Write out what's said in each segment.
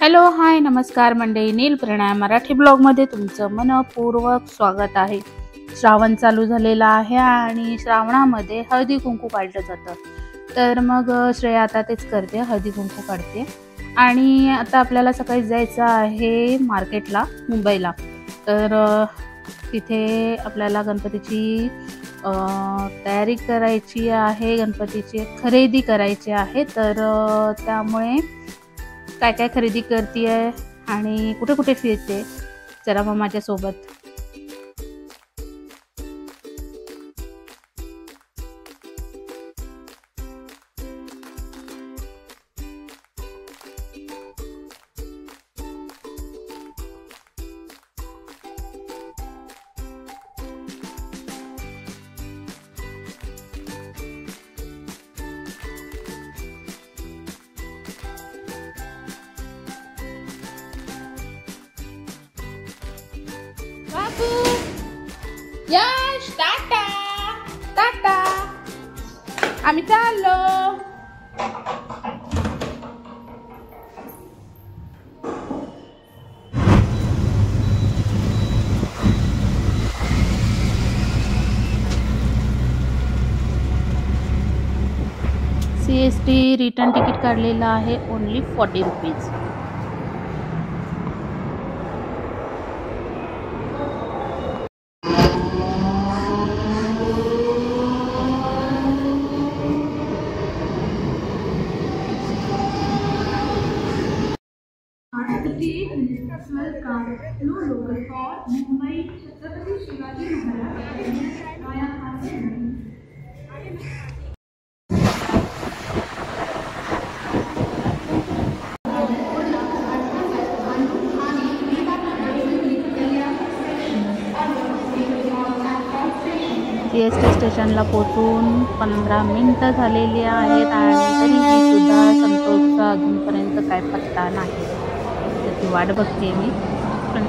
Hello hi नमस्कार मंडळी, नील प्रणय मराठी ब्लॉगमध्ये तुमचं मनपूर्वक स्वागत आहे। श्रावण चालू झालेला आहे आणि श्रावणामध्ये हळदी कुंकू काढलं जातं। तर मग श्रेया आता तेच करते, हळदी कुंकू काढते। आणि आता आपल्याला सकाळी जायचं आहे मार्केटला, मुंबईला। तर तिथे आपल्याला गणपतीची तयारी करायची आहे, गणपतीची खरेदी करायची आहे। तर त्यामुळे काय काय खरेदी करते आहे आणि कुठे कुठे फिरते, चला मग माझ्यासोबत। बाबू यश टाटा टाटा, आम्ही चाललो। CST रिटर्न तिकीट काढलेलं आहे, only 40 rupees. Mumbai Chhatrapati Shivaji Maharaj. CST स्टेशनला पोहोचून 15 मिनिटं झालेली आहेत आणि तरीही सुद्धा संतोषचा अजूनपर्यंत काय पत्ता नाही। त्याची वाट बघते मी, पण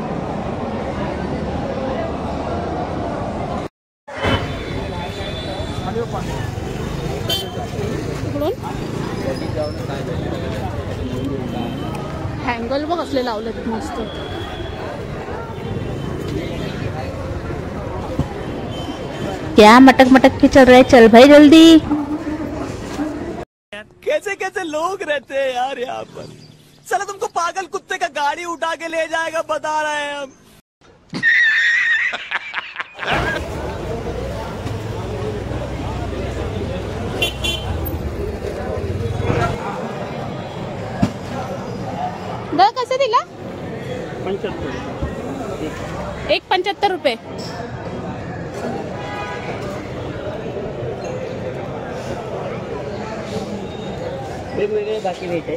हँगल बघ असले लावलेत मस्त। क्या मटक मटक के चल रहे, चल भाई जल्दी। कैसे कैसे लोग रहते हैं यार यहाँ पर। चलो तुमको पागल कुत्ते का गाड़ी उठा के ले जाएगा, बता रहे हैं हम। दर कसे दिला? 1 75 रुपये। वेगवेगळे बाकी रेट आहे।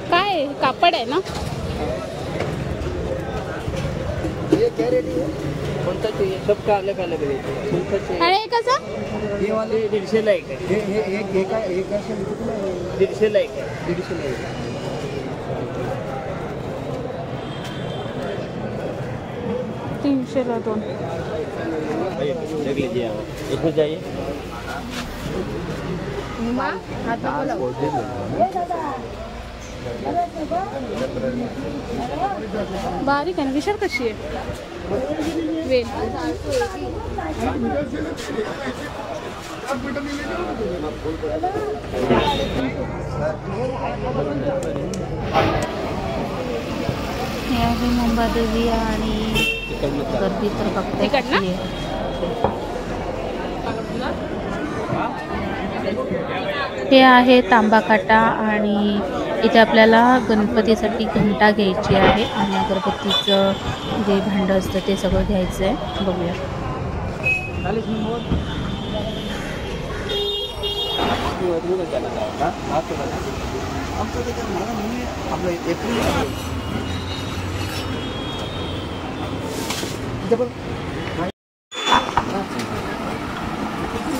काय कापड आहे ना? ये क्या रेट है? कौन सा चाहिए? सबका अलग अलग रेट है। कौन सा चाहिए? अरे कसा? ये वाले 150 ला एक है। एक 150 ला एक है। 150 ला एक है। 300 ला 2। देख लीजिए आप, इसमें चाहिए। बारीक आहे ना, विशाल कशी आहे वेल? हे आहे मुंबादेवी आणि गर्दी तर बघते। हे आहे तांबाकाटा आणि इथे आपल्याला गणपतीसाठी घंटा घ्यायची आहे आणि अगरबत्तीचं जे भांड असतं ते सगळं घ्यायचं आहे। बघूया।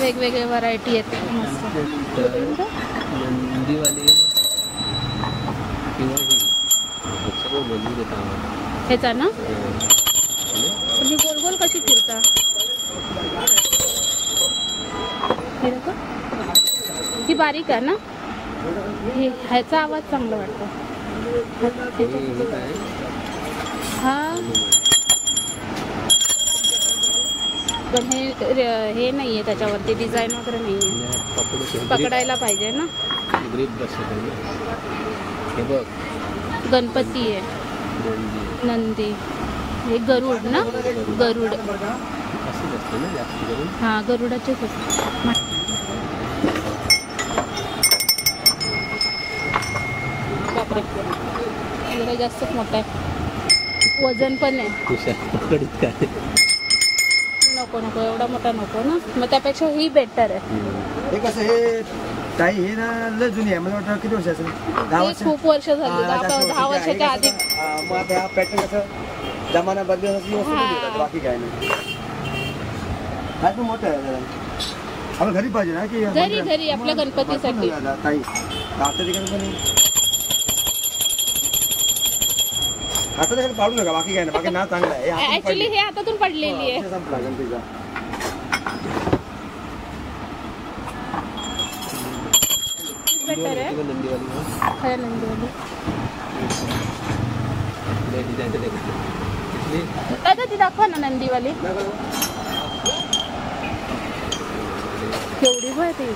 वेगवेगळे व्हरायटी आहेत मस्त। ह्याचा ना, पण गोल गोल कशी कशी फिरता? ही बारीक आहे ना, हे ह्याचा आवाज चांगला वाटतो. हा पण हे नाहीये त्याच्यावरती डिझाईन वगैरे नाहीये. पकडायला पाहिजे ना. गणपती आहे, नंदी, हे गरुड ना, गरुड. हा गरुडाचेच असते. बापरे जरा जास्तच मोठा आहे, वजन पण आहे. नको नको एवढा मोठा नको ना, मग त्यापेक्षा ही बेटर आहे. हे कसं हे ताई हे ना लय जुनी आहे, मला वाटतं किती वर्ष असेल? 10 वर्ष. खूप वर्ष झाली, 10 वर्षाच्या आधी. मग आता हा पॅटर्न कसं जमाना बदलण्यासाठी बाकी काय नाही. हा पण मोठं आहे जरा. आपण घरी पाहिजे ना की घरी आपल्या गणपतीसाठी. ताई आता ठिकाणी पण आता त्याला पाडू नका, बाकी काय नाही, बाकी ना चांगला आहे. ऍक्च्युली हे हातातून पडलेली आहे. संपला गणपतीचा. बेटर आहे खरं नंदीवाली. दादा ती दाखवा ना नंदीवाली, केवढी भय ती.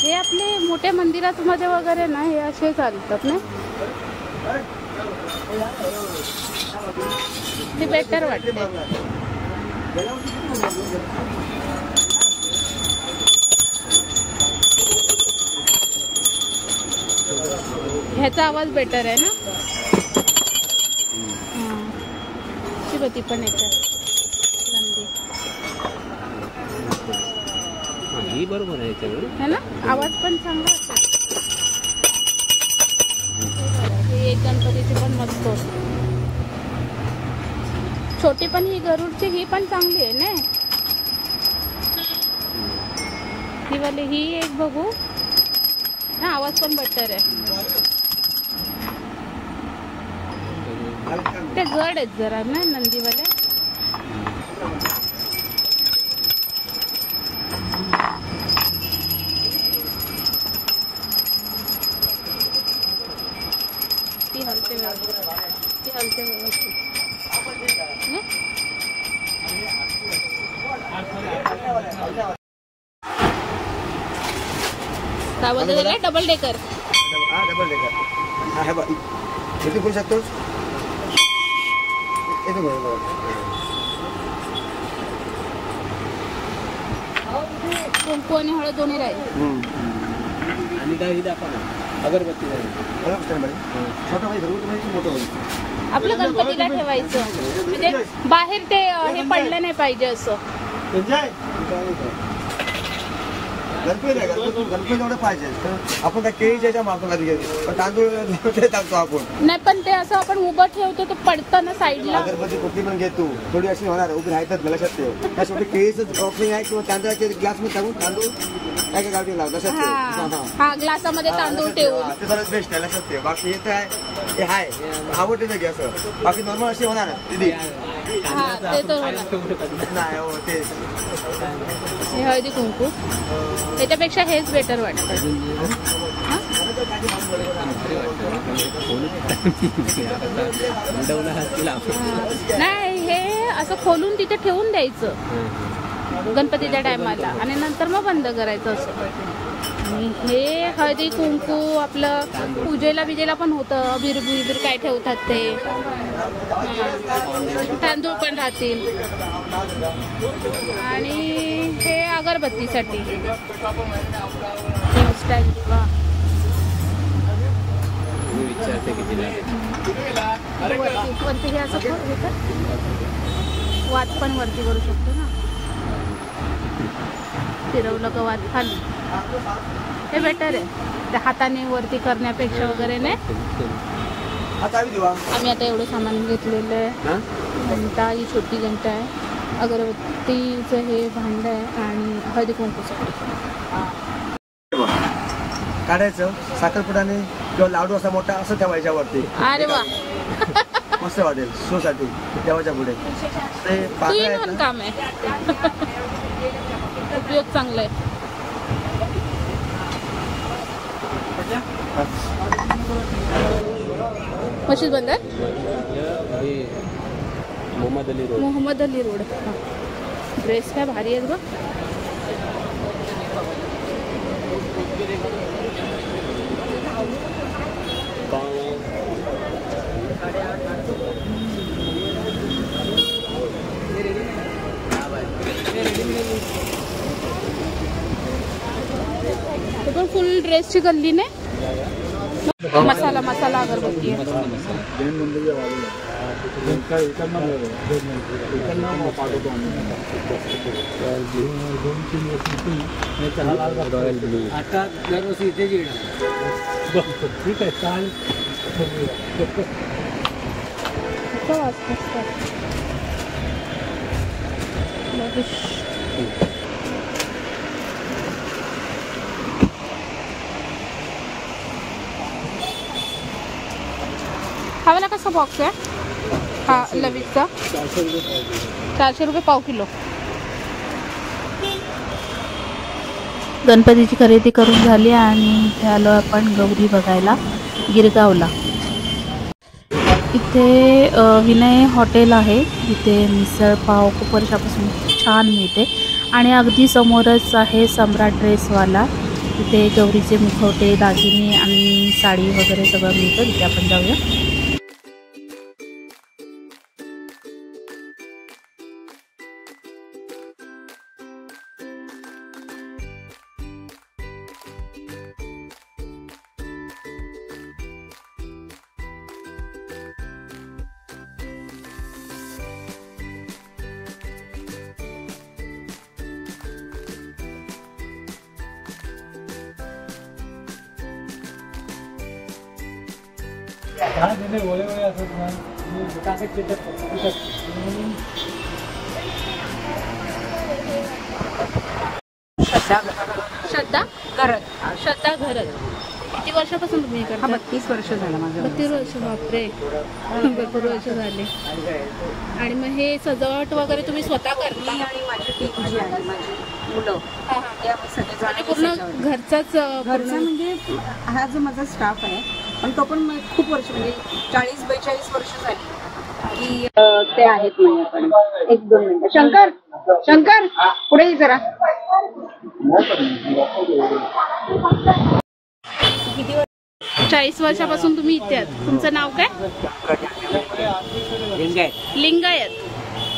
हे आपले मोठ्या मंदिरात मध्ये वगैरे ना हे असे चालतात ना, ते बेटर वाटते. ह्याचा आवाज बेटर आहे ना. शिवती पण येते नंदी. ही बरोबर आहे ना, आवाज पण चांगला असतो. ही एक गणपतीची पण मस्त. छोटी पण ही गरुडची ही पण चांगली आहे ना. ही वाली ही एक बघू ना, आवाज पण बेटर आहे. ते जड आहेत जरा ना नंदीवाले. ती हलते व्यवस्थित. काय बोलतो डबल डेकर? हा डबल डेकर. हा हे बघ इथे करू शकतो. इथे बघ कुंकू आणि हळद दोन्ही राहील. आणि काही दाखवा ना, अगरबत्ती छोटं पाहिजे, मोठं पाहिजे. आपलं गणपतीला ठेवायचं म्हणजे बाहेर ते हे पडलं नाही पाहिजे असं. गणपती एवढं पाहिजे. आपण त्या केळीच्या मागतो कधी पण तांदूळ ते टाकतो आपण. नाही पण ते असं आपण उभं ठेवतो ते पडतं ना साईडला. अगरबत्ती कुठली पण घेतो थोडी अशी होणार, उभी राहतात लक्षात ठेव. त्या शेवटी केळीचं ऑफरिंग आहे किंवा तांदळाचे ग्लास मध्ये टाकून तांदूळ काय काय गावठी लाव लक्षात ठेव. हा ग्लासामध्ये तांदूळ ठेवून ते सगळ्यात बेस्ट आहे, लक्षात ठेव. बाकी हे काय हे आहे आवडते की असं, बाकी नॉर्मल अशी होणार दिदी. ते तर नाही हो ते हळदी कुंकू त्याच्यापेक्षा हेच बेटर वाटतं. नाही हे असं खोलून तिथे ठेवून द्यायचं गणपतीच्या टायमाला आणि नंतर मग बंद करायचं असं. हे हळदी कुंकू आपलं पूजेला बिजेला पण होतं. अबीर बिबीर काय ठेवतात ते, तांदूळ पण राहतील. आणि हे अगरबत्तीसाठी वरती हे असं वात पण वरती करू शकतो ना, फिरवलं का वात खाली. हे बेटर आहे त्या हाताने वरती करण्यापेक्षा वगैरे नाही. आम्ही आता एवढं सामान घेतलेलं आहे. घंटा ही छोटी घंटा आहे, अगरबत्तीचं हे भांड आहे आणि हळदी कुंकूसाठी. काढायचं, साखरपुड्याने किंवा लाडू असा मोठा असं ठेवायच्या वरती. अरे वा, मस्त वाटेल शो साठी देवाच्या पुढे. ते पाकळ्या आहेत ना, काम आहे. उपयोग चांगला आहे. मशीद बंदर मोहम्मद अली रोड. ड्रेस काय भारी आहेत बघ. पण फुल ड्रेसची गल्ली ने मसाला मसाला अगरबत्ती आहे. आता दरवर्षी इथेच येणार. ठीक आहे चालेल. हा वाला कसा बॉक्स आहे? हा लवीजचा 400 रुपये पाव किलो. गणपतीची खरेदी करून झाली आणि इथे आलो आपण गौरी बघायला गिरगावला. इथे विनय हॉटेल आहे, इथे मिसळ पाव खूप वर्षापासून छान मिळते आणि अगदी समोरच आहे सम्राट ड्रेसवाला. इथे गौरीचे मुखवटे, दागिने आणि साडी वगैरे सगळं मिळतं. तिथे आपण जाऊया. श्रद्धा घरत किती वर्षापासून तुम्ही हे करता? 32 वर्ष झालं माझं. 32 वर्ष. बापरे, भरपूर वर्ष झाले. आणि मग हे सजावट वगैरे तुम्ही स्वतः करता? मी आणि माझी टीम जी आहे, माझी मुलं, ते आम्ही सगळे आणि पूर्ण घरचाच? घरचा म्हणजे हा जो माझा स्टाफ आहे, पण तो पण खूप वर्ष म्हणजे 40-42 वर्ष झाली की ते आहेत माझ्याकडे. 1-2 मिनिटं. शंकर पुढे ये जरा. किती 40 वर्षापासून तुम्ही इथे आहात. तुमचं नाव काय? लिंगायत.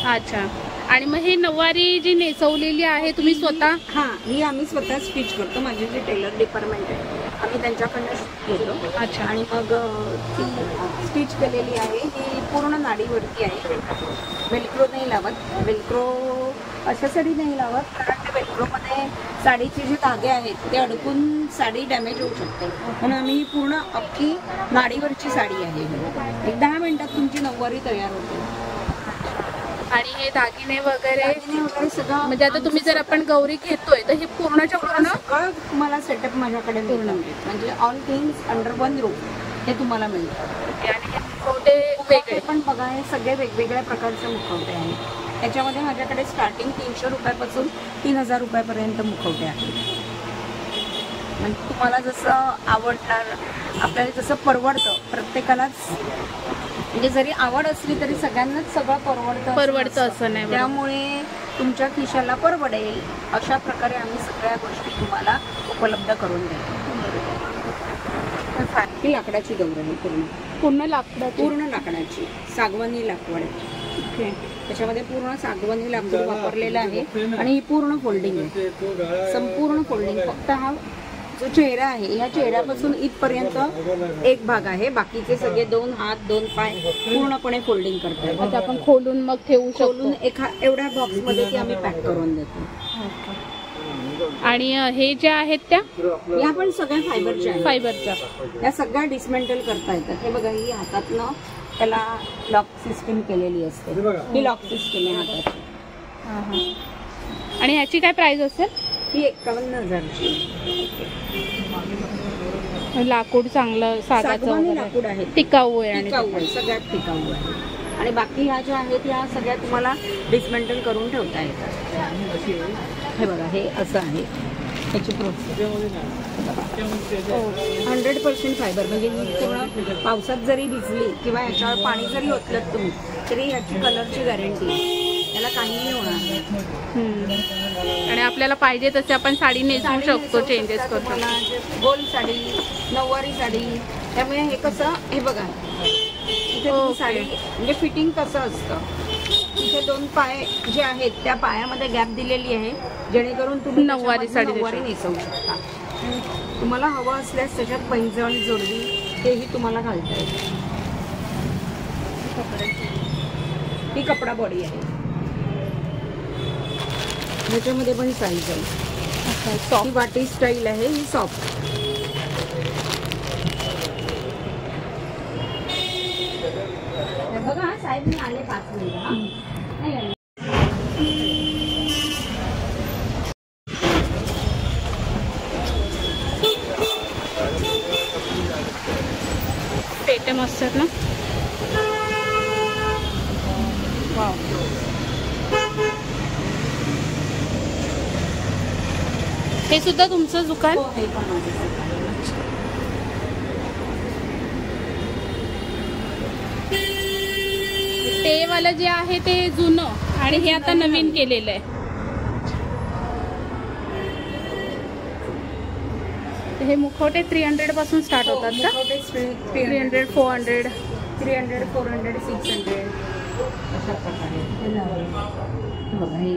अच्छा. आणि मग हे नऊवारी जी नेसवलेली आहे तुम्ही स्वतः? हां, ही आम्ही स्वतः स्टिच करतो. माझे जे टेलर डिपार्टमेंट आहे आम्ही त्यांच्याकडनं घेतो. अच्छा. आणि मग ती स्टिच केलेली आहे, ही पूर्ण नाडीवरती आहे. वेल्क्रो नाही लावत. वेल्क्रो अशासाठी नाही लावत कारण ते वेल्क्रोमध्ये साडीचे जे धागे आहेत ते अडकून साडी डॅमेज होऊ शकते. म्हणून आम्ही पूर्ण अख्खी नाडीवरची साडी आहे. एक 10 मिनिटात तुमची नऊवारी तयार होते. आणि हे दागिने वगैरे सगळं म्हणजे आता तुम्ही जर आपण गौरी घेतोय तर हे पूर्णच्या पूर्ण सगळं तुम्हाला सेटअप माझ्याकडे पूर्ण म्हणजे all things under one roof हे तुम्हाला मिळतं. आणि हे मुखवटे वेगळे पण बघा, हे सगळे वेगवेगळ्या प्रकारचे मुखवटे आहेत. त्याच्यामध्ये माझ्याकडे स्टार्टिंग 300 रुपयापासून 3000 रुपयापर्यंत मुखवटे आहेत. म्हणजे तुम्हाला जसं आवडणार, आपल्याला जसं परवडतं, प्रत्येकालाच म्हणजे जरी आवड असली तरी सगळ्यांनाच सगळं परवडतं असं नाही. त्यामुळे तुमच्या खिशाला परवडेल अशा प्रकारे आम्ही सगळ्या गोष्टी तुम्हाला उपलब्ध करून देतो. ही लाकडाची गौर आहे, पूर्ण लाकडाची सागवानी लाकूड आहे. ओके. त्याच्यामध्ये पूर्ण सागवानी लाकूड वापरलेलं आहे आणि ही पूर्ण फोल्डिंग आहे, संपूर्ण फोल्डिंग. फक्त हा जो चेहरा आहे, या चेहऱ्यापासून इथपर्यंत एक भाग आहे, बाकीचे सगळे 2 हात 2 पाय पूर्णपणे फोल्डिंग करतात. आता आपण खोलून मग ठेवू शकतो. एवढ्या बॉक्समध्ये ती आम्ही पॅक करून देतो. आणि हे जे आहेत त्या या पण सगळ्या फायबरच्या या सगळ्या डिसमेंटल करता येतात. हे बघा, ही हातातनं त्याला लॉक सिस्टीम केलेली असते. ही लॉक सिस्टीम आहे हाताची. आणि ह्याची काय प्राइस असेल? ही 51,000ची. लाकूड चांगलं सागाचं सागवानी वगैरे. लाकूड आहे, टिकाऊ आहे आणि टिकाऊ आहे, सगळ्यात टिकाऊ आहे. आणि बाकी ह्या ज्या आहेत ह्या सगळ्या तुम्हाला डिसमेंटल करून ठेवता येतात. हे बघा, हे असं आहे ह्याची प्रोसेस. 100% फायबर, म्हणजे ही पूर्ण पावसात जरी भिजली किंवा याच्यावर पाणी जरी ओतलं तुम्ही तरी याची कलरची गॅरंटी आहे, त्याला काहीही होणार नाही. आणि आपल्याला पाहिजे तसे आपण साडी नेसवू साडी शकतो, नेसवू चेंजेस शकता करू तुम्हाला, शकतो. गोल साडी, नऊवारी साडी. त्यामुळे हे कसं, हे बघा इथे तुम्ही साडी म्हणजे फिटिंग कसं असतं, इथे 2 पाय जे आहेत त्या पायामध्ये गॅप दिलेली आहे, जेणेकरून तुम्ही नऊवारी साडी नऊवारी नेसवू शकता. तुम्हाला हवं असल्यास त्याच्यात पैंजण, जोडवी तेही तुम्हाला घालता येईल. ही कपडा बॉडी आहे, ह्याच्यामध्ये पण साईज आहे. ही वाटी स्टाईल आहे, ही सॉफ्ट. बघा साहेब मी आले 5 मिनिट. पेटे मस्त आहेत ना. वाव. हे सुद्धा तुमचं दुकान? हो, हे पण माझं. ते वाला जे आहे ते जुनं आणि हे आता नवीन केलेलं आहे. हे मुखवटे 300 पासून स्टार्ट होतात का? 300, 400, 300, 400, 600 अशा प्रकारे. बघा हे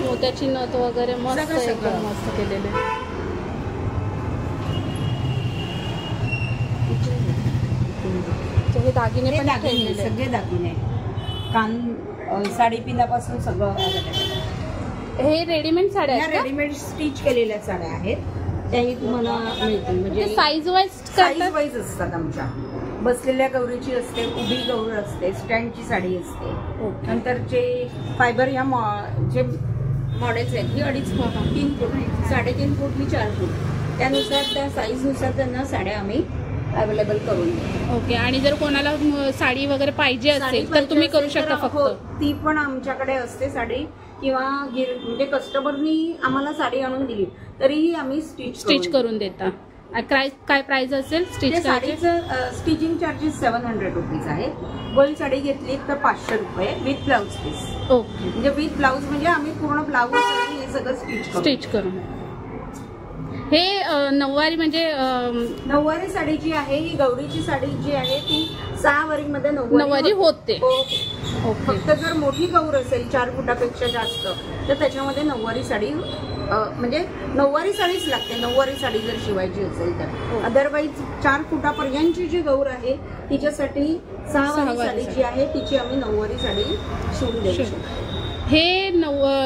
मोत्याची नथ वगैरे मस्त, सगळं एकदम मस्त केलेले. हे दागिने पण ठेवलेले. सगळे दागिने, कान, साडी पिनापासून सगळं अवेलेबल. हे रेडीमेड साड्या आहेत का? रेडीमेड स्टिच केलेल्या साड्या आहेत, त्याही तुम्हाला मिळतील. म्हणजे साईज वाईज साईज वाईज असतात आमच्या. बसलेल्या गौरीची असते, उभी गौर असते, स्टँडची साडी असते. नंतर जे फायबर ह्या जे मॉडेल्स आहेत ही 2.5 फूट, 3 फूट, 3.5 फूट ही 4 फूट, त्यानुसार त्या साईजनुसार त्यांना साड्या आम्ही अवेलेबल करून देतो. ओके. आणि जर कोणाला साडी वगैरे पाहिजे असेल तर तुम्ही करू शकता हो, फक्त? ती पण आमच्याकडे असते साडी. किंवा म्हणजे कस्टमरनी आम्हाला साडी आणून दिली तरीही आम्ही स्टिच करून देता. काय प्राइस असेल स्टिच साडीचं? स्टिचिंग चार्जेस 700 रुपीज आहे. गोल साडी घेतली तर 500 रुपये विथ ब्लाऊज पीस. ओके. म्हणजे विथ ब्लाऊज म्हणजे आम्ही पूर्ण ब्लाऊज हे सगळं स्टिच करून. हे नऊवारी म्हणजे नऊवारी साडी जी आहे ही गौरीची साडी जी आहे ती 6 वारीमध्ये नऊवारी होते. फक्त जर मोठी गौर असेल 4 फुटापेक्षा जास्त तर त्याच्यामध्ये नऊवारी साडी म्हणजे नऊवारी साडीच लागते. नऊवारी साडी जर शिवायची असेल तर. अदरवाईज 4 फुटापर्यंतची जी गौर आहे तिच्यासाठी 6 वारी साडी जी आहे तिची आम्ही नऊवारी साडी शिवून देऊ शकतो. हे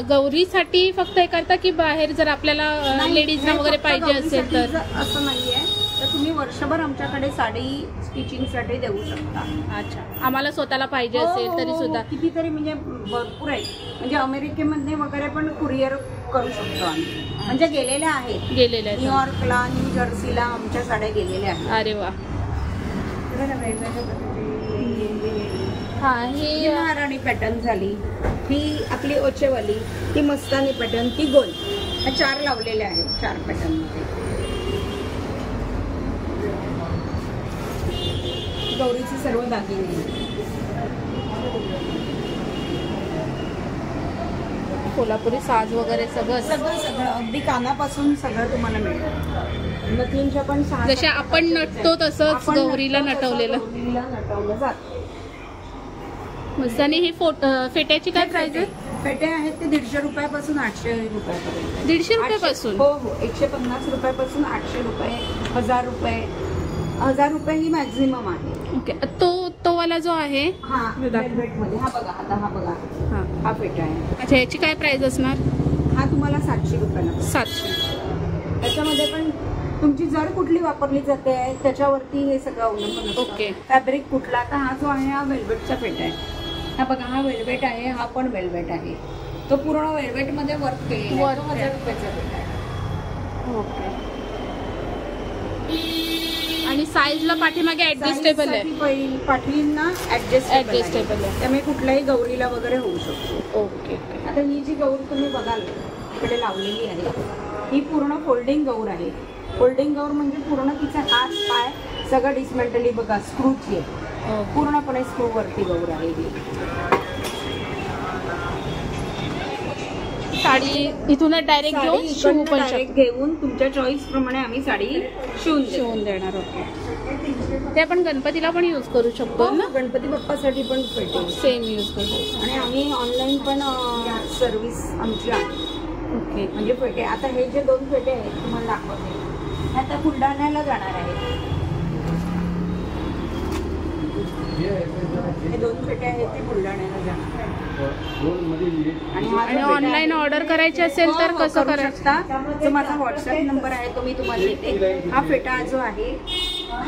गौरीसाठी फक्त हे करता की बाहेर जर आपल्याला लेडीजना वगैरे पाहिजे असेल तर? असं नाहीये, तर तुम्ही वर्षभर आमच्याकडे साडी स्टिचिंगसाठी देऊ शकता. अच्छा. आम्हाला स्वतःला पाहिजे असेल तरी सुद्धा? कितीतरी म्हणजे भरपूर आहे. म्हणजे अमेरिकेमध्ये वगैरे पण कुरिअर करू शकतो आम्ही. म्हणजे गेलेल्या आहेत, न्यूयॉर्कला, न्यू जर्सीला आमच्या साड्या गेलेल्या आहेत. अरे वा. हा, ही महाराणी पॅटर्न झाली, ही आपली ओचेवाली, ही मस्तानी पॅटर्न, ती गोल. ह्या 4 लावलेल्या आहेत, 4 पॅटर्न मध्ये. गौरीचे सर्व दागिने, कोल्हापुरी साज वगैरे सगळं अगदी कानापासून सगळं तुम्हाला मिळेल. नथींच्या पण जसे आपण नटतो तसंच गौरीला नटवलेलं जात. मस्तानी. ही फेट्याची काय प्राइस आहे? फेटे आहेत ते 150 रुपयापासून 800 रुपयापर्यंत. 150 रुपयापासून? हो, 150 रुपयापासून 800 रुपये, 1000 रुपये. 1000 रुपये ही मॅक्झिमम आहे. ओके. तो वाला जो आहे हा वेल्वेट मध्ये, हा बघा, आता हा बघा, हा फेटा आहे. अच्छा. याची काय प्राइस असणार? हा तुम्हाला 700 रुपयाला. 700. त्याच्यामध्ये पण तुमची जर कुठली वापरली जाते त्याच्यावरती हे सगळं अवलंबून असतं. ओके. फॅब्रिक कुठला. आता हा जो आहे हा वेल्वेटचा फेटा आहे. हा बघा, हा वेल्वेट आहे, हा पण वेल्वेट आहे. तो पूर्ण वेल्वेट मध्ये वर्क केलेला आहे. 1000 रुपयाचा फेटा आहे. ओके. आणि साईजला पाठीमागे ऍडजस्टेबल आहे. पाठींना ऍडजस्टेबल आहे. त्यामुळे कुठल्याही गौरीला वगैरे होऊ शकतो. ओके. आता ही जी गौर तुम्ही बघाल इकडे लावलेली आहे ही पूर्ण फोल्डिंग गौर आहे. फोल्डिंग गौर म्हणजे पूर्ण तिचा हात पाय सगळं डिसमेंटली बघा स्क्रूची आहे. पूर्णपणे स्क्रू वरती गौर आहे ही. साडी इथूनच डायरेक्ट घेऊन शिवू पण डायरेक्ट घेऊन तुमच्या चॉईस प्रमाणे आम्ही साडी शिवून देणार. ओके. ते आपण गणपतीला पण यूज करू शकतो ना. गणपती बाप्पासाठी पण पेटे सेम यूज करू शकतो. आणि आम्ही ऑनलाईन पण सर्व्हिस आमची आहे. ओके. म्हणजे पेटे आता हे जे 2 पेटे आहेत तुम्हाला दाखवते आता बुलढाण्याला जाणार आहे. हे 2 पेटे आहेत ते बुलढाण्याला जाणार आहे. आणि ऑनलाईन ऑर्डर करायची असेल तर कसं करू शकता. जो माझा व्हॉट्सअप नंबर आहे तो मी तुम्हाला देते. हा फेटा जो आहे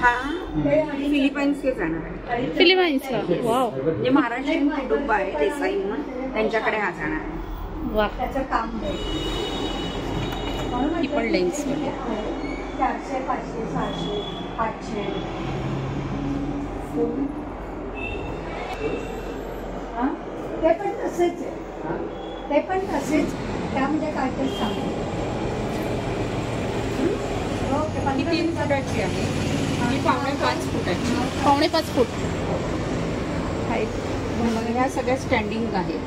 हा फिलिपाईन्सला जाणार आहे. फिलिपाईन्सला. वाव. म्हणजे महाराष्ट्रीयन कुटुंब आहे देसाई म्हणून त्यांच्याकडे हा जाणार आहे. वा. त्याचं काम ही पण लेन्स 400 500 600 800 ते पण तसेच आहे. ते पण तसेच त्यामध्ये काय ते सांगतो. ही 3 फुटाची आहे. ही 5.5 फुटाची. 5.5 फूट. ह्या सगळ्या स्टँडिंग आहेत.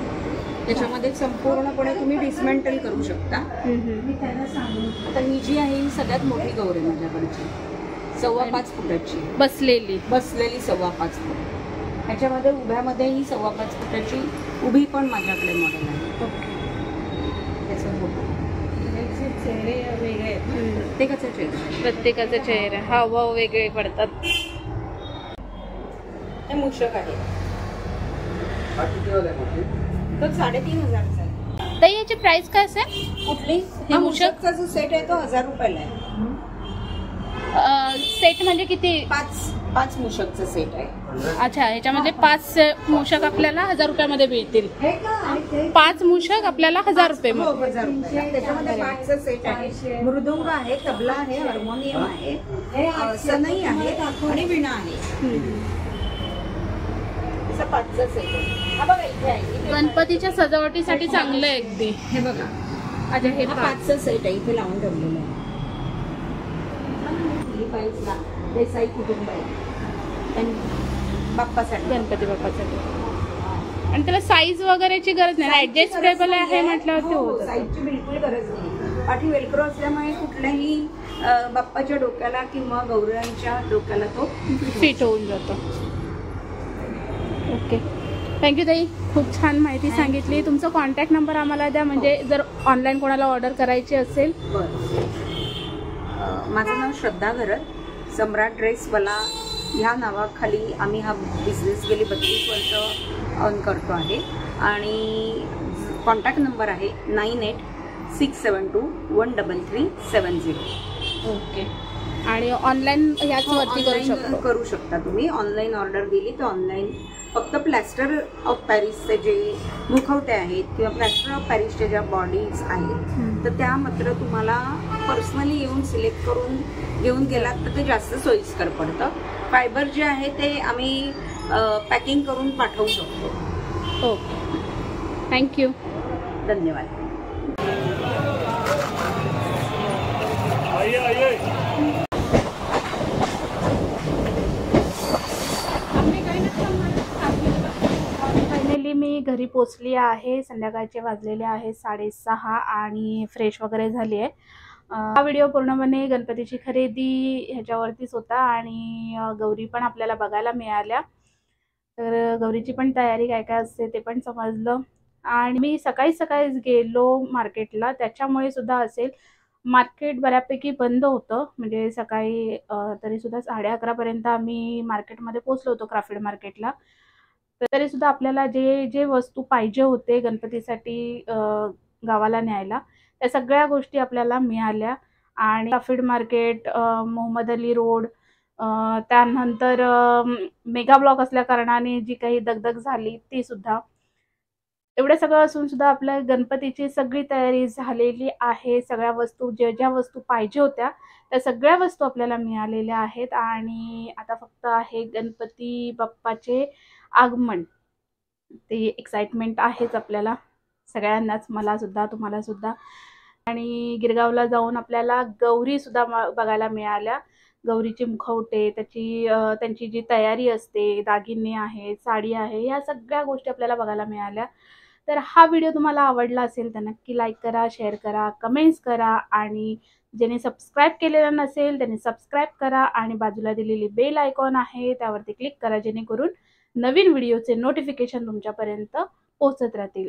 त्याच्यामध्ये संपूर्णपणे तुम्ही डिसमेंटल करू शकता. आता ही जी आहे ही सगळ्यात मोठी गौर आहे माझ्याकडची. 5.25 फुटाची बसलेली 5.25 फूट. ह्याच्यामध्ये उभ्यामध्ये ही 5.25 फुटाची उभी पण माझ्याकडे मॉडेल आहे. त्याचं फोटो चेहरे वेगळे आहेत. प्रत्येकाचे चेहरे हावभाव वेगळे पडतात. हे मूषक आहे. तो 3,500 आहे. तर याची प्राइस काय असेल? कुठली? हे मूषकचा जो सेट आहे तो 1000 रुपयाला आहे. सेट म्हणजे किती? 5 मूषकचा सेट आहे. अच्छा. ह्याच्यामध्ये 5 मूषक आपल्याला 1000 रुपयामध्ये मिळतील. 5 मूषक आपल्याला 1000 रुपये. 1000 रुपये. त्याच्यामध्ये 5चा सेट आहे. मृदुंग आहे, तबला आहे, हार्मोनियम आहे, सनई आहे आणि वीणा आहे. 5चा सेट आहे. हा बघा इथे आहे. गणपतीच्या सजावटीसाठी चांगलं आहे अगदी. हे बघा. अच्छा हे 5चा सेट आहे. इथे लावून ठेवलेलं आहे. फिलिपाईन्सला देसाई कुटुंब आहे बाप्पासाठी. गणपती बाप्पासाठी. आणि त्याला साईज वगैरेची गरज नाही. ऍडजस्टेबल आहे म्हटल्यावर साईजची बिलकुल गरज नाही. पाठी वेलक्रो असल्यामुळे कुठल्याही बाप्पाच्या डोक्याला किंवा गौराईच्या डोक्याला तो फिट होऊन जातो. ओके. थँक्यू ताई. खूप छान माहिती सांगितली. तुमचा कॉन्टॅक्ट नंबर आम्हाला द्या म्हणजे जर ऑनलाईन कोणाला ऑर्डर करायची असेल. माझं नाव श्रद्धा घरत. सम्राट ड्रेसवाला ह्या नावाखाली आम्ही हा बिझनेस गेली 32 वर्ष ऑन करतो आहे. आणि कॉन्टॅक्ट नंबर आहे 9867213370. ओके. आणि ऑनलाईन ह्याच वरती करू शकता तुम्ही. ऑनलाईन ऑर्डर दिली तर ऑनलाईन फक्त प्लॅस्टर ऑफ पॅरिसचे जे मुखवटे आहेत किंवा प्लॅस्टर ऑफ पॅरिसच्या ज्या बॉडीज आहेत तर त्या मात्र तुम्हाला पर्सनली येऊन सिलेक्ट करून घेऊन गेलात तर ते जास्त सोयीस्कर पडतं. फायबर जे आहे ते आम्ही पॅकिंग करून पाठवू शकतो. ओके. थँक्यू. धन्यवाद. फायनली मी घरी पोचली आहे. संध्याकाळचे वाजलेले आहे 6:30 आणि फ्रेश वगैरे झाली आहे. हा व्हिडिओ पूर्णपणे गणपतीची खरेदी ह्याच्यावरतीच होता आणि गौरी पण आपल्याला बघायला मिळाल्या. तर गौरीची पण तयारी काय काय असते ते पण समजलं. आणि मी सकाळीच गेलो मार्केटला. त्याच्यामुळे सुद्धा असेल मार्केट बऱ्यापैकी बंद होतं. म्हणजे सकाळी तरीसुद्धा 11:30 पर्यंत आम्ही मार्केटमध्ये पोचलो होतो क्राफ्ट मार्केटला. तरीसुद्धा आपल्याला जे जे वस्तू पाहिजे होते गणपतीसाठी गावाला न्यायला त्या सगळ्या गोष्टी आपल्याला मिळाल्या. आणि craft market, Mohammad Ali road, त्यानंतर मेगा ब्लॉक असल्या कारणाने जी काही दगदग झाली ती सुद्धा. एवढं सगळं असून सुद्धा आपल्या गणपतीची सगळी तयारी झालेली आहे. सगळ्या वस्तू ज्या वस्तू पाहिजे होत्या त्या सगळ्या वस्तू आपल्याला मिळालेल्या आहेत आणि आता फक्त आहे गणपती बाप्पाचे आगमन. ते एक्साइटमेंट आहेच आपल्याला सगळ्यांनाच, मला सुद्धा, तुम्हाला सुद्धा. आणि गिरगावला जाऊन आपल्याला गौरी सुद्धा बघायला मिळाल्या. गौरीचे मुखवटे, त्यांची जी तयारी असते, दागिने आहेत, साडी आहे, ह्या सगळ्या गोष्टी आपल्याला बघायला मिळाल्या. तर हा व्हिडिओ तुम्हाला आवडला असेल तर नक्की लाईक करा, शेअर करा, कमेंट्स करा आणि ज्याने सबस्क्राईब केलेलं नसेल त्याने सबस्क्राईब करा आणि बाजूला दिलेली बेल आयकॉन आहे त्यावरती क्लिक करा, जेणेकरून नवीन व्हिडिओचे नोटिफिकेशन तुमच्यापर्यंत पोहोचत राहतील.